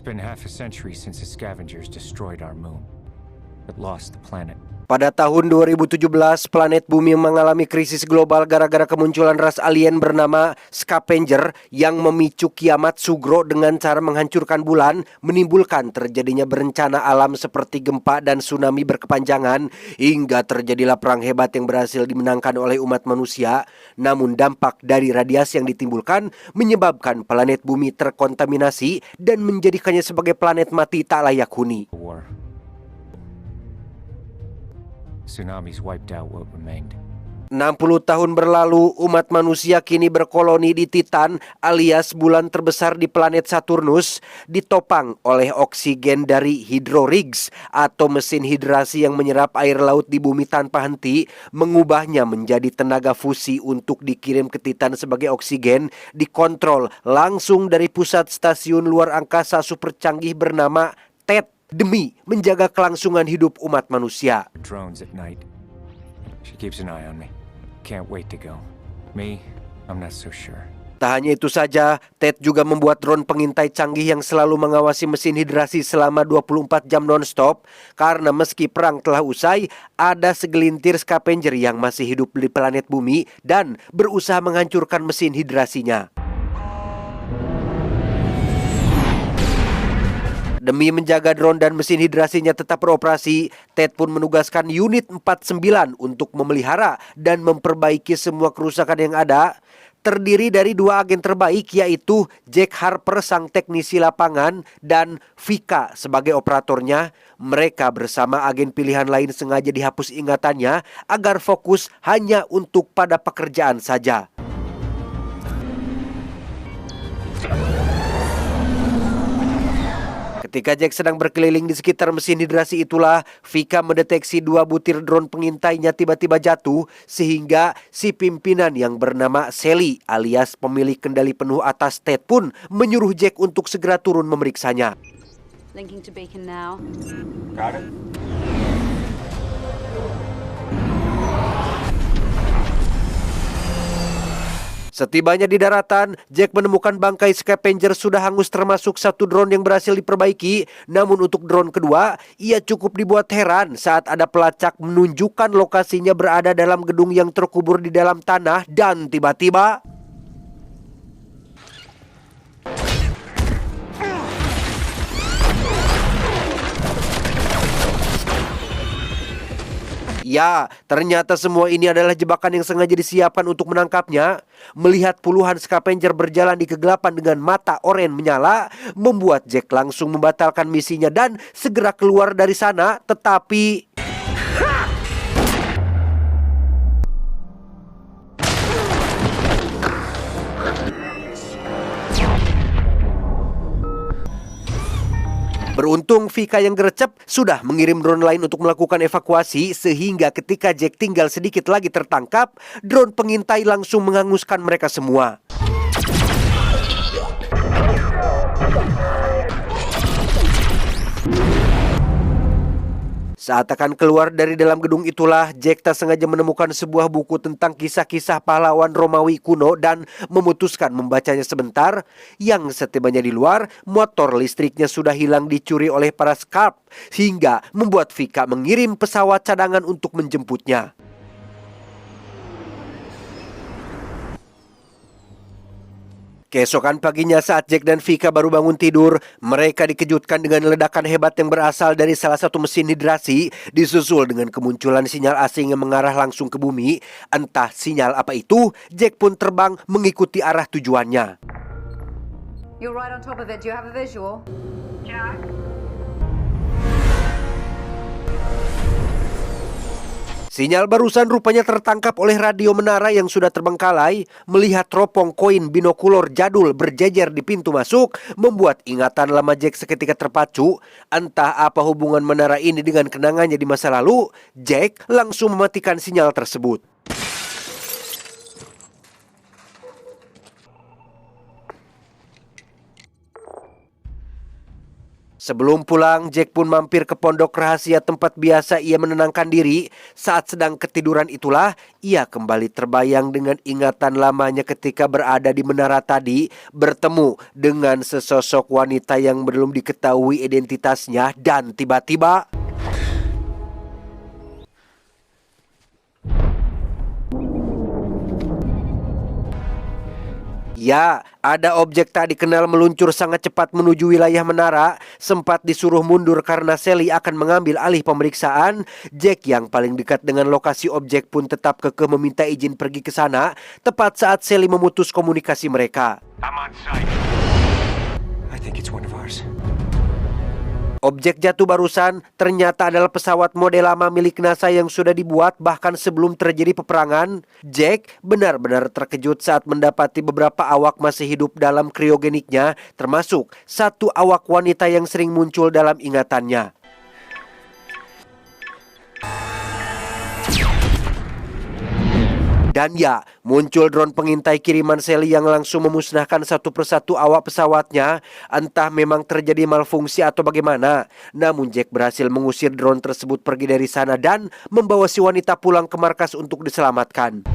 been half a century since the scavengers destroyed our moon, but lost the planet. Pada tahun 2017, planet bumi mengalami krisis global gara-gara kemunculan ras alien bernama Scavenger yang memicu kiamat Sugro dengan cara menghancurkan bulan, menimbulkan terjadinya bencana alam seperti gempa dan tsunami berkepanjangan, hingga terjadilah perang hebat yang berhasil dimenangkan oleh umat manusia. Namun dampak dari radiasi yang ditimbulkan menyebabkan planet bumi terkontaminasi dan menjadikannya sebagai planet mati tak layak huni. War. Tsunamis wiped out what remained. 60 tahun berlalu, umat manusia kini berkoloni di Titan alias bulan terbesar di planet Saturnus, ditopang oleh oksigen dari hydrorigs atau mesin hidrasi yang menyerap air laut di bumi tanpa henti, mengubahnya menjadi tenaga fusi untuk dikirim ke Titan sebagai oksigen, dikontrol langsung dari pusat stasiun luar angkasa super canggih bernama TED, demi menjaga kelangsungan hidup umat manusia. Drones at night. She keeps an eye on me. Can't wait to go. Me, I'm not so sure. Tak hanya itu saja, TED juga membuat drone pengintai canggih yang selalu mengawasi mesin hidrasi selama 24 jam non-stop, karena meski perang telah usai, ada segelintir scavenger yang masih hidup di planet bumi dan berusaha menghancurkan mesin hidrasinya. Demi menjaga drone dan mesin hidrasinya tetap beroperasi, TED pun menugaskan unit 49 untuk memelihara dan memperbaiki semua kerusakan yang ada. Terdiri dari 2 agen terbaik, yaitu Jack Harper sang teknisi lapangan dan Vika sebagai operatornya. Mereka bersama agen pilihan lain sengaja dihapus ingatannya agar fokus hanya untuk pada pekerjaan saja. Ketika Jack sedang berkeliling di sekitar mesin hidrasi itulah, Vika mendeteksi 2 butir drone pengintainya tiba-tiba jatuh, sehingga si pimpinan yang bernama Sally alias pemilik kendali penuh atas TED pun menyuruh Jack untuk segera turun memeriksanya. Linking to beacon now. Got it. Setibanya di daratan, Jack menemukan bangkai scavenger sudah hangus termasuk 1 drone yang berhasil diperbaiki. Namun untuk drone kedua, ia cukup dibuat heran saat ada pelacak menunjukkan lokasinya berada dalam gedung yang terkubur di dalam tanah dan tiba-tiba ya, ternyata semua ini adalah jebakan yang sengaja disiapkan untuk menangkapnya. Melihat puluhan scavenger berjalan di kegelapan dengan mata oranye menyala, membuat Jack langsung membatalkan misinya dan segera keluar dari sana. Tetapi beruntung Vika yang gercep sudah mengirim drone lain untuk melakukan evakuasi, sehingga ketika Jack tinggal sedikit lagi tertangkap, drone pengintai langsung menghanguskan mereka semua. Saat akan keluar dari dalam gedung itulah, Jack tak sengaja menemukan sebuah buku tentang kisah-kisah pahlawan Romawi kuno dan memutuskan membacanya sebentar. Yang setibanya di luar, motor listriknya sudah hilang dicuri oleh para Scarp, hingga membuat Vika mengirim pesawat cadangan untuk menjemputnya. Keesokan paginya saat Jack dan Vika baru bangun tidur, mereka dikejutkan dengan ledakan hebat yang berasal dari salah satu mesin hidrasi, disusul dengan kemunculan sinyal asing yang mengarah langsung ke bumi. Entah sinyal apa itu, Jack pun terbang mengikuti arah tujuannya. You're right on top of it. Do you have a visual? Jack? Sinyal barusan rupanya tertangkap oleh radio menara yang sudah terbengkalai. Melihat teropong koin binokulor jadul berjejer di pintu masuk, membuat ingatan lama Jack seketika terpacu. Entah apa hubungan menara ini dengan kenangannya di masa lalu, Jack langsung mematikan sinyal tersebut. Sebelum pulang, Jack pun mampir ke pondok rahasia tempat biasa ia menenangkan diri. Saat sedang ketiduran itulah, ia kembali terbayang dengan ingatan lamanya ketika berada di menara tadi, bertemu dengan sesosok wanita yang belum diketahui identitasnya, dan tiba-tiba... Ya, ada objek tak dikenal meluncur sangat cepat menuju wilayah menara. Sempat disuruh mundur karena Sally akan mengambil alih pemeriksaan. Jack yang paling dekat dengan lokasi objek pun tetap kekeh meminta izin pergi ke sana, tepat saat Sally memutus komunikasi mereka. I'm on site. I think it's one of ours. Objek jatuh barusan ternyata adalah pesawat model lama milik NASA yang sudah dibuat bahkan sebelum terjadi peperangan. Jack benar-benar terkejut saat mendapati beberapa awak masih hidup dalam kriogeniknya, termasuk satu awak wanita yang sering muncul dalam ingatannya. Dan ya, muncul drone pengintai kiriman Sally yang langsung memusnahkan satu persatu awak pesawatnya. Entah memang terjadi malfungsi atau bagaimana. Namun Jack berhasil mengusir drone tersebut pergi dari sana dan membawa si wanita pulang ke markas untuk diselamatkan.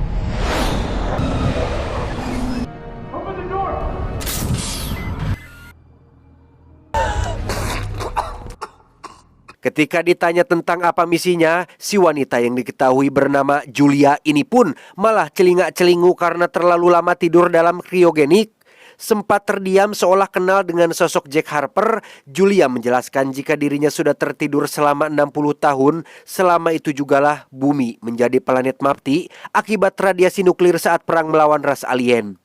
Ketika ditanya tentang apa misinya, si wanita yang diketahui bernama Julia ini pun malah celingak-celingu karena terlalu lama tidur dalam kriogenik. Sempat terdiam seolah kenal dengan sosok Jack Harper, Julia menjelaskan jika dirinya sudah tertidur selama 60 tahun. Selama itu jugalah bumi menjadi planet mati akibat radiasi nuklir saat perang melawan ras alien.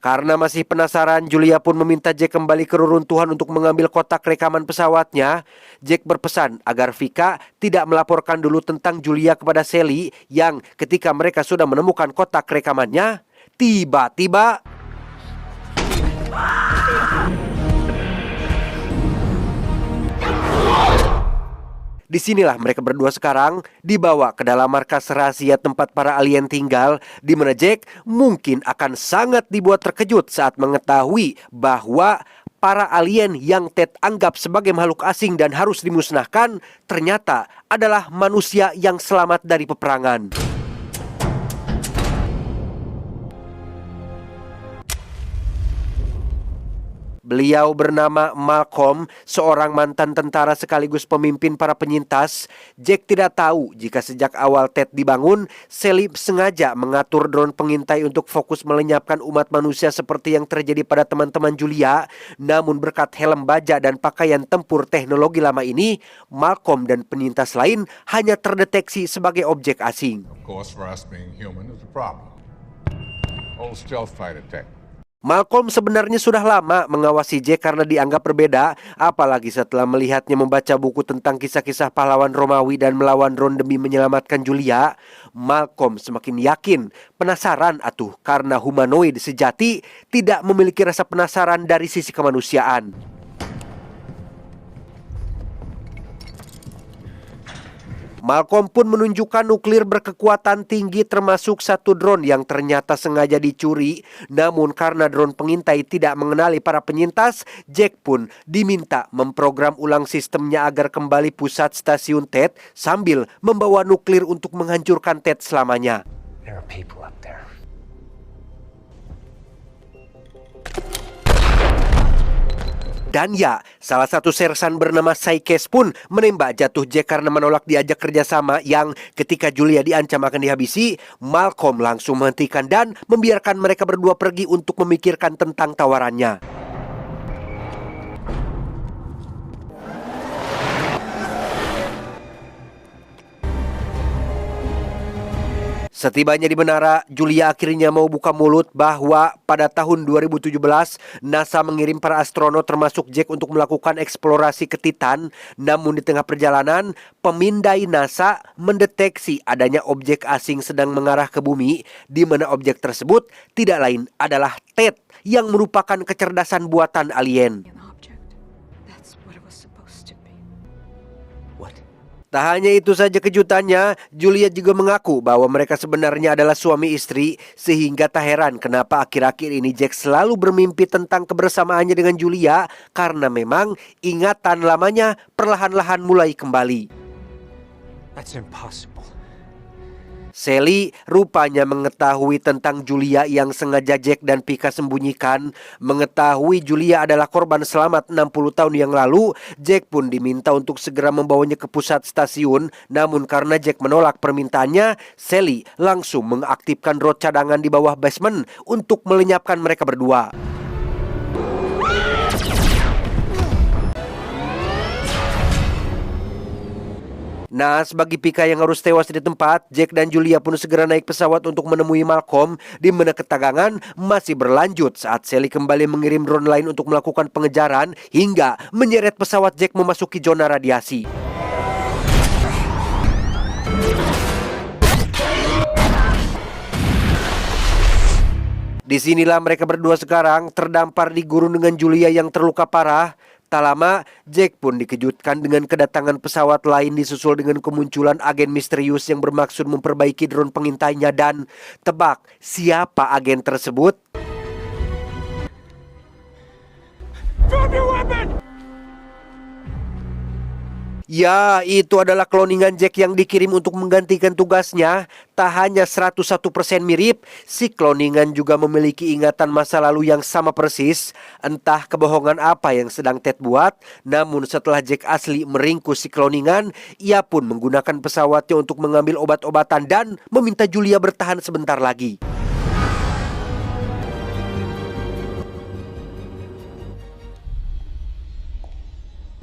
Karena masih penasaran, Julia pun meminta Jack kembali ke reruntuhan untuk mengambil kotak rekaman pesawatnya. Jack berpesan agar Vika tidak melaporkan dulu tentang Julia kepada Sally, yang ketika mereka sudah menemukan kotak rekamannya, tiba-tiba... Disinilah mereka berdua sekarang dibawa ke dalam markas rahasia tempat para alien tinggal, di mana Jack mungkin akan sangat dibuat terkejut saat mengetahui bahwa para alien yang Ted anggap sebagai makhluk asing dan harus dimusnahkan ternyata adalah manusia yang selamat dari peperangan. Beliau bernama Malcolm, seorang mantan tentara sekaligus pemimpin para penyintas. Jack tidak tahu jika sejak awal Ted dibangun, Sally sengaja mengatur drone pengintai untuk fokus melenyapkan umat manusia seperti yang terjadi pada teman-teman Julia. Namun berkat helm baja dan pakaian tempur teknologi lama ini, Malcolm dan penyintas lain hanya terdeteksi sebagai objek asing. Of course, for us being human is a problem. Old stealth fighter tech. Malcolm sebenarnya sudah lama mengawasi Jack karena dianggap berbeda, apalagi setelah melihatnya membaca buku tentang kisah-kisah pahlawan Romawi dan melawan drone demi menyelamatkan Julia. Malcolm semakin yakin, penasaran atuh, karena humanoid sejati tidak memiliki rasa penasaran dari sisi kemanusiaan. Malcolm pun menunjukkan nuklir berkekuatan tinggi termasuk satu drone yang ternyata sengaja dicuri. Namun karena drone pengintai tidak mengenali para penyintas, Jack pun diminta memprogram ulang sistemnya agar kembali pusat stasiun Ted sambil membawa nuklir untuk menghancurkan Ted selamanya. There are people up there. Dan ya, salah satu sersan bernama Saikes pun menembak jatuh Jack karena menolak diajak kerjasama, yang ketika Julia diancam akan dihabisi, Malcolm langsung menghentikan dan membiarkan mereka berdua pergi untuk memikirkan tentang tawarannya. Setibanya di menara, Julia akhirnya mau buka mulut bahwa pada tahun 2017 NASA mengirim para astronot termasuk Jack untuk melakukan eksplorasi ke Titan. Namun di tengah perjalanan, pemindai NASA mendeteksi adanya objek asing sedang mengarah ke bumi, di mana objek tersebut tidak lain adalah Ted yang merupakan kecerdasan buatan alien. Tak hanya itu saja kejutannya, Julia juga mengaku bahwa mereka sebenarnya adalah suami istri, sehingga tak heran kenapa akhir-akhir ini Jack selalu bermimpi tentang kebersamaannya dengan Julia, karena memang ingatan lamanya perlahan-lahan mulai kembali. That's impossible. Sally rupanya mengetahui tentang Julia yang sengaja Jack dan Pika sembunyikan. Mengetahui Julia adalah korban selamat 60 tahun yang lalu, Jack pun diminta untuk segera membawanya ke pusat stasiun. Namun karena Jack menolak permintaannya, Sally langsung mengaktifkan rod cadangan di bawah basement untuk melenyapkan mereka berdua. Naas bagi Pika yang harus tewas di tempat, Jack dan Julia pun segera naik pesawat untuk menemui Malcolm, di mana ketegangan masih berlanjut saat Sally kembali mengirim drone lain untuk melakukan pengejaran hingga menyeret pesawat Jack memasuki zona radiasi. Disinilah mereka berdua sekarang terdampar di gurun dengan Julia yang terluka parah. Tak lama, Jack pun dikejutkan dengan kedatangan pesawat lain disusul dengan kemunculan agen misterius yang bermaksud memperbaiki drone pengintainya. Dan tebak siapa agen tersebut? Drop your weapon! Ya, itu adalah kloningan Jack yang dikirim untuk menggantikan tugasnya. Tak hanya 101% mirip, si kloningan juga memiliki ingatan masa lalu yang sama persis. Entah kebohongan apa yang sedang Ted buat, namun setelah Jack asli meringkus si kloningan, ia pun menggunakan pesawatnya untuk mengambil obat-obatan dan meminta Julia bertahan sebentar lagi.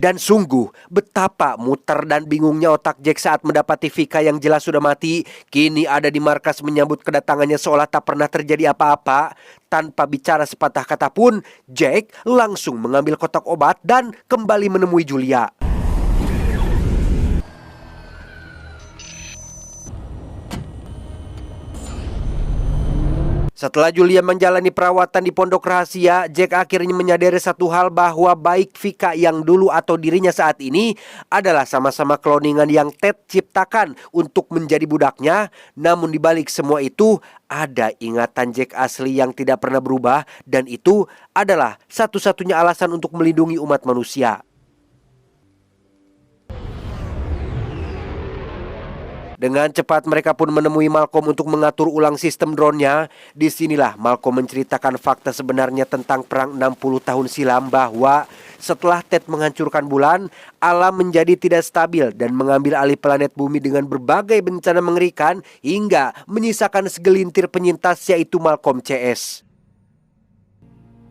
Dan sungguh, betapa muter dan bingungnya otak Jack saat mendapati Vika yang jelas sudah mati, kini ada di markas menyambut kedatangannya seolah tak pernah terjadi apa-apa. Tanpa bicara sepatah kata pun, Jack langsung mengambil kotak obat dan kembali menemui Julia. Setelah Julia menjalani perawatan di pondok rahasia, Jack akhirnya menyadari satu hal, bahwa baik Vika yang dulu atau dirinya saat ini adalah sama-sama kloningan yang Ted ciptakan untuk menjadi budaknya. Namun di balik semua itu ada ingatan Jack asli yang tidak pernah berubah, dan itu adalah satu-satunya alasan untuk melindungi umat manusia. Dengan cepat mereka pun menemui Malcolm untuk mengatur ulang sistem drone-nya. Disinilah Malcolm menceritakan fakta sebenarnya tentang perang 60 tahun silam, bahwa setelah Ted menghancurkan bulan, alam menjadi tidak stabil dan mengambil alih planet bumi dengan berbagai bencana mengerikan hingga menyisakan segelintir penyintas, yaitu Malcolm CS.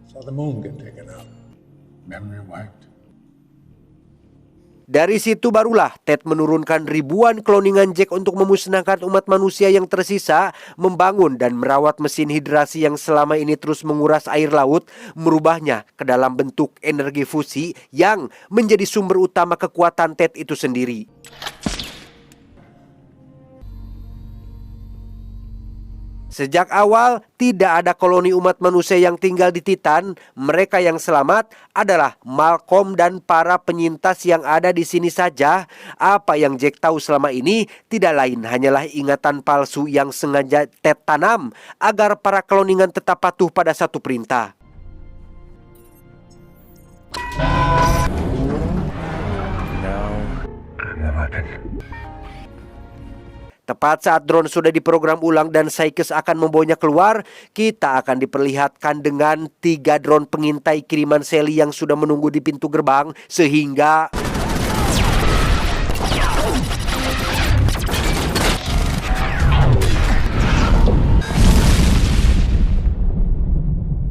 So the moon get taken out. Memory wiped. Dari situ barulah Ted menurunkan ribuan kloningan Jack untuk memusnahkan umat manusia yang tersisa, membangun dan merawat mesin hidrasi yang selama ini terus menguras air laut, merubahnya ke dalam bentuk energi fusi yang menjadi sumber utama kekuatan Ted itu sendiri. Sejak awal, tidak ada koloni umat manusia yang tinggal di Titan. Mereka yang selamat adalah Malcolm dan para penyintas yang ada di sini saja. Apa yang Jack tahu selama ini tidak lain hanyalah ingatan palsu yang sengaja Ted tanam agar para kloningan tetap patuh pada satu perintah. Tepat saat drone sudah diprogram ulang dan Sykes akan membawanya keluar, kita akan diperlihatkan dengan 3 drone pengintai kiriman Sally yang sudah menunggu di pintu gerbang, sehingga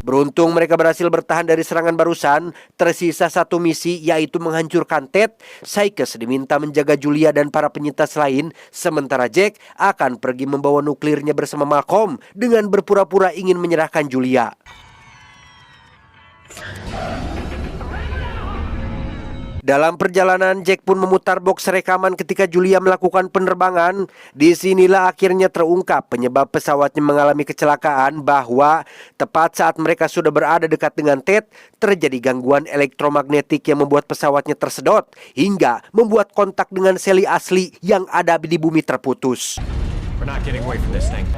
beruntung mereka berhasil bertahan dari serangan barusan. Tersisa satu misi, yaitu menghancurkan Ted. Sykes diminta menjaga Julia dan para penyintas lain, sementara Jack akan pergi membawa nuklirnya bersama Malcolm dengan berpura-pura ingin menyerahkan Julia. Dalam perjalanan, Jack pun memutar box rekaman ketika Julia melakukan penerbangan. Disinilah akhirnya terungkap penyebab pesawatnya mengalami kecelakaan, bahwa tepat saat mereka sudah berada dekat dengan Ted, terjadi gangguan elektromagnetik yang membuat pesawatnya tersedot hingga membuat kontak dengan Sally asli yang ada di bumi terputus. We're not getting away from this thing.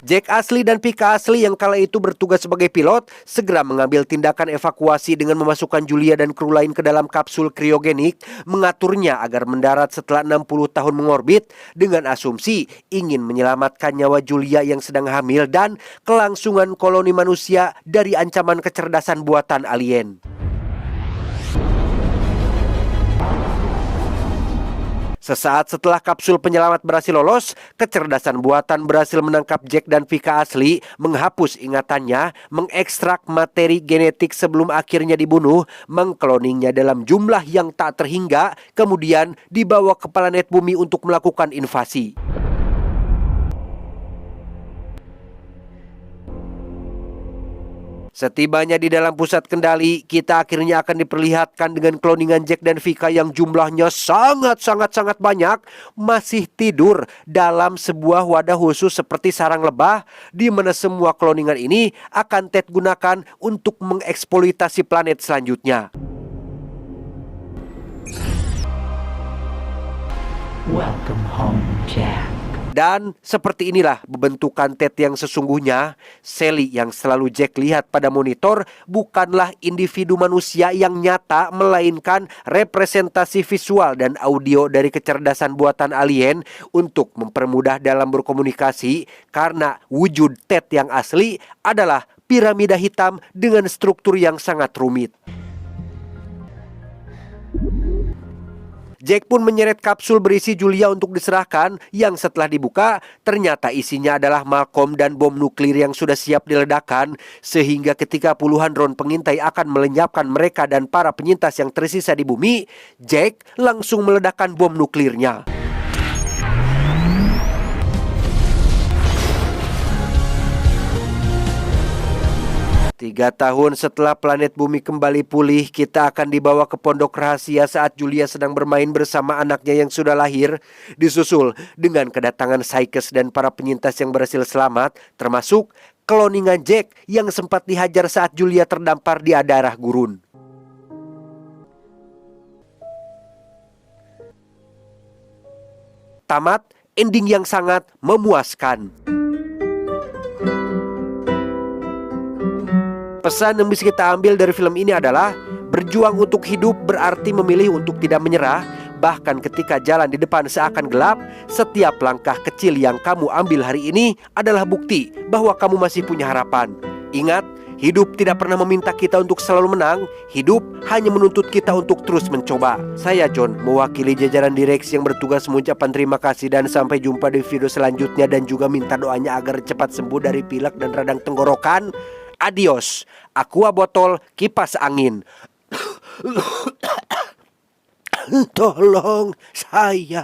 Jack asli dan Pika asli yang kala itu bertugas sebagai pilot segera mengambil tindakan evakuasi dengan memasukkan Julia dan kru lain ke dalam kapsul kriogenik, mengaturnya agar mendarat setelah 60 tahun mengorbit dengan asumsi ingin menyelamatkan nyawa Julia yang sedang hamil dan kelangsungan koloni manusia dari ancaman kecerdasan buatan alien. Sesaat setelah kapsul penyelamat berhasil lolos, kecerdasan buatan berhasil menangkap Jack dan Pika asli, menghapus ingatannya, mengekstrak materi genetik sebelum akhirnya dibunuh, mengkloningnya dalam jumlah yang tak terhingga, kemudian dibawa ke planet bumi untuk melakukan invasi. Setibanya di dalam pusat kendali, kita akhirnya akan diperlihatkan dengan kloningan Jack dan Pika yang jumlahnya sangat banyak, masih tidur dalam sebuah wadah khusus seperti sarang lebah, di mana semua kloningan ini akan Ted gunakan untuk mengeksploitasi planet selanjutnya. Welcome home, Jack. Dan seperti inilah bentukan Ted yang sesungguhnya. Sally yang selalu Jack lihat pada monitor bukanlah individu manusia yang nyata, melainkan representasi visual dan audio dari kecerdasan buatan alien untuk mempermudah dalam berkomunikasi, karena wujud Ted yang asli adalah piramida hitam dengan struktur yang sangat rumit. Jack pun menyeret kapsul berisi Julia untuk diserahkan, yang setelah dibuka ternyata isinya adalah Malcolm dan bom nuklir yang sudah siap diledakkan, sehingga ketika puluhan drone pengintai akan melenyapkan mereka dan para penyintas yang tersisa di bumi, Jack langsung meledakkan bom nuklirnya. 3 tahun setelah planet bumi kembali pulih, kita akan dibawa ke pondok rahasia saat Julia sedang bermain bersama anaknya yang sudah lahir, disusul dengan kedatangan Sykes dan para penyintas yang berhasil selamat, termasuk kloningan Jack yang sempat dihajar saat Julia terdampar di daerah gurun. Tamat, ending yang sangat memuaskan. Pesan yang bisa kita ambil dari film ini adalah berjuang untuk hidup berarti memilih untuk tidak menyerah. Bahkan ketika jalan di depan seakan gelap, setiap langkah kecil yang kamu ambil hari ini adalah bukti bahwa kamu masih punya harapan. Ingat, hidup tidak pernah meminta kita untuk selalu menang. Hidup hanya menuntut kita untuk terus mencoba. Saya John, mewakili jajaran direksi yang bertugas mengucapkan terima kasih dan sampai jumpa di video selanjutnya, dan juga minta doanya agar cepat sembuh dari pilek dan radang tenggorokan. Adios. Aqua botol kipas angin. Tolong saya.